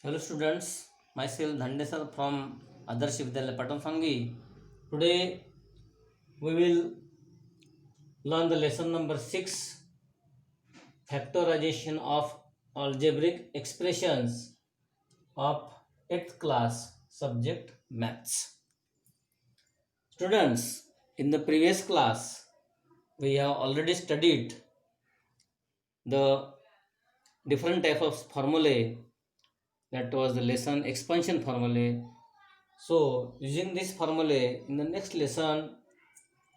Hello students, myself Dhandesar from Adarsh Vidyalaya Patanfangi. Today we will learn the lesson number 6, factorization of algebraic expressions of 8th class subject maths. Students, in the previous class we have already studied the different type of formulae, that was the lesson expansion formulae. So using this formulae in the next lesson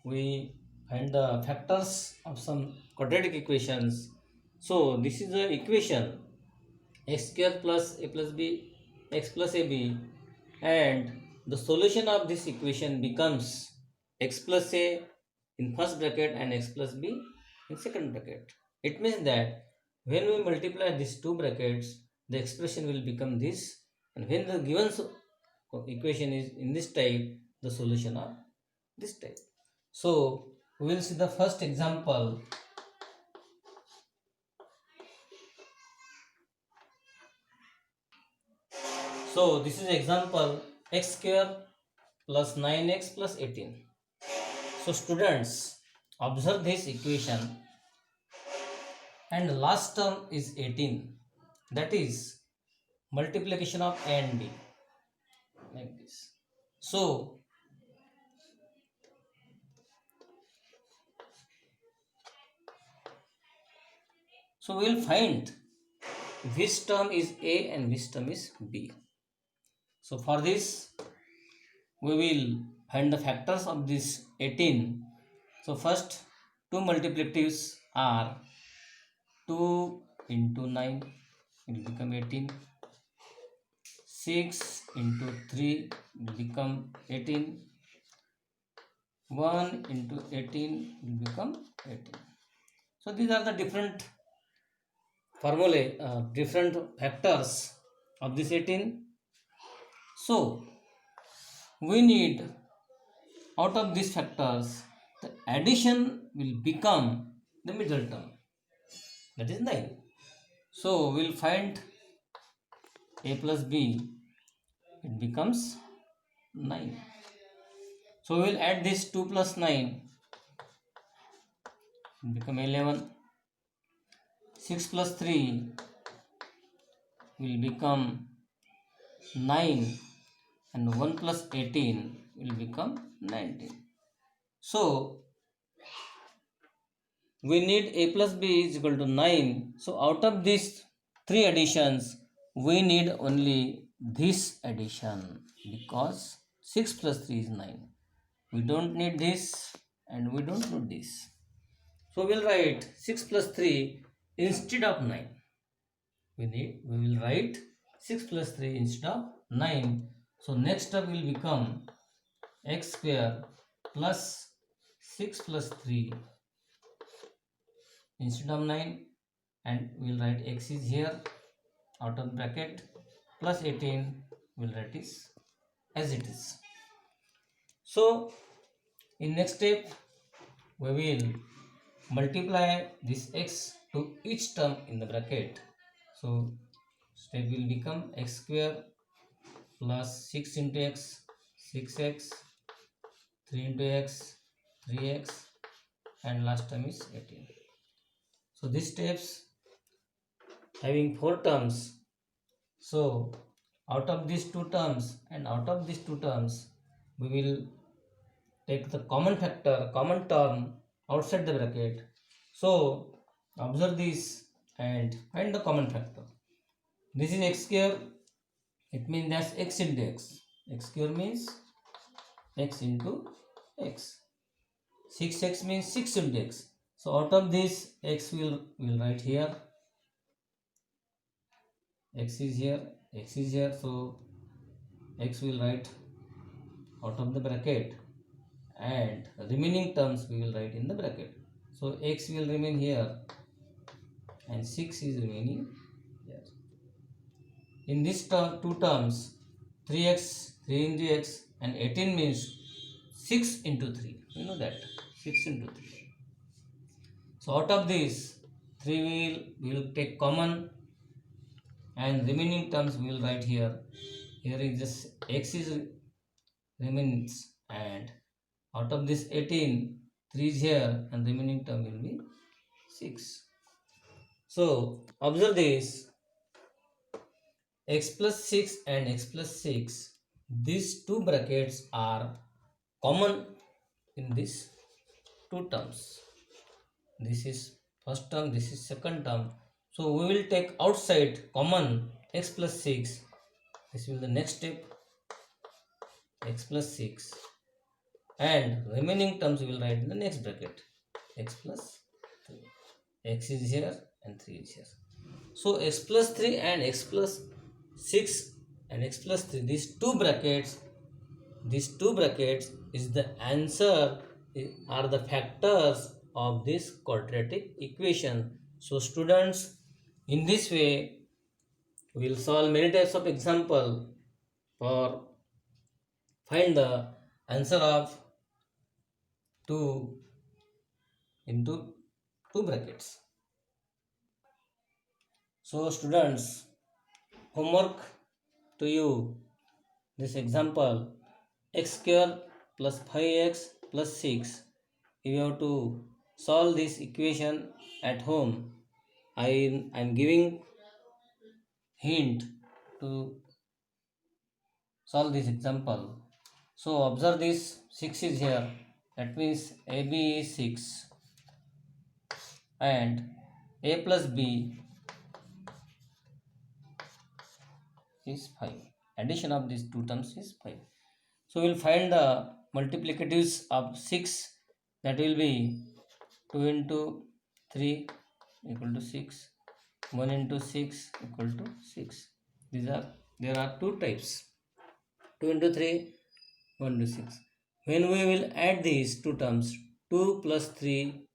we find the factors of some quadratic equations. So this is the equation x square plus a plus b x plus ab, and the solution of this equation becomes x plus a in first bracket and x plus b in second bracket. It means that when we multiply these two brackets, the expression will become this, and when the given equation is in this type, the solution of this type. So we will see the first example. So this is example x square plus 9x plus 18. So students, observe this equation, and last term is 18. That is multiplication of a and b, like this. So we will find which term is a and which term is b. So for this we will find the factors of this 18. So first two multiplicatives are 2 into 9 will become 18, 6 into 3 will become 18, 1 into 18 will become 18. So these are the different formulae, different factors of this 18. So we need, out of these factors, the addition will become the middle term, that is 9. So we'll find a plus b, it becomes 9. So we'll add this 2 plus 9, it become 11. 6 plus 3 will become 9, and 1 plus 18 will become 19. So we need a plus b is equal to 9. So out of these three additions, we need only this addition, because 6 plus 3 is 9. We don't need this and we don't need this. So we'll write 6 plus 3 instead of 9. We will write 6 plus 3 instead of 9. So next step will become x square plus 6 plus 3 instead of 9, and we will write x is here out of bracket, plus 18 we will write is as it is. So in next step we will multiply this x to each term in the bracket. So step will become x square plus 6 into x, 6x, 3 into x, 3x, and last term is 18. So these steps having 4 terms. So out of these 2 terms and out of these 2 terms, we will take the common factor, common term outside the bracket. So observe this and find the common factor. This is x square. It means that's x into x. X square means x into x. 6x means 6 into x. So out of this, x will write here. X is here, x is here. So x will write out of the bracket, and remaining terms we will write in the bracket. So x will remain here and 6 is remaining here. In this term, two terms, 3x, 3 into x, and 18 means 6 into 3. You know that 6 into 3. So out of this 3 we will take common. and remaining terms we will write here. Here is just x is remains, and out of this 18, 3 is here and remaining term will be 6. So observe this, x plus 6 and x plus 6, these two brackets are common in these two terms. This is first term, this is second term. So we will take outside common x plus 6. This will be the next step, x plus 6, and remaining terms we will write in the next bracket, x plus 3. X is here and 3 is here. So x plus 3 and x plus 6 and x plus 3, these two brackets is the answer, are the factors of this quadratic equation. So students, in this way we will solve many types of example for find the answer of 2 into 2 brackets. So students, homework to you, this example, x square plus 5x plus 6. You have to solve this equation at home. I am giving hint to solve this example. So observe this, 6 is here, that means AB is 6 and A plus B is 5. Addition of these two terms is 5. So we will find the multiplicatives of 6, that will be 2 into 3 equal to 6, 1 into 6 equal to 6. There are two types, 2 into 3, 1 to 6. When we will add these two terms, 2 plus 3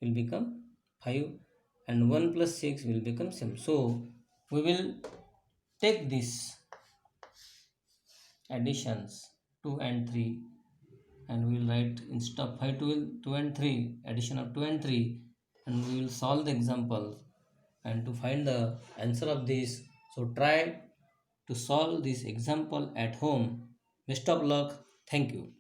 will become 5 and 1 plus 6 will become 7. So we will take these additions 2 and 3 and we will write instead of 5 2 and 3, addition of 2 and 3, and we will solve the example and to find the answer of this. So try to solve this example at home. Best of luck. Thank you.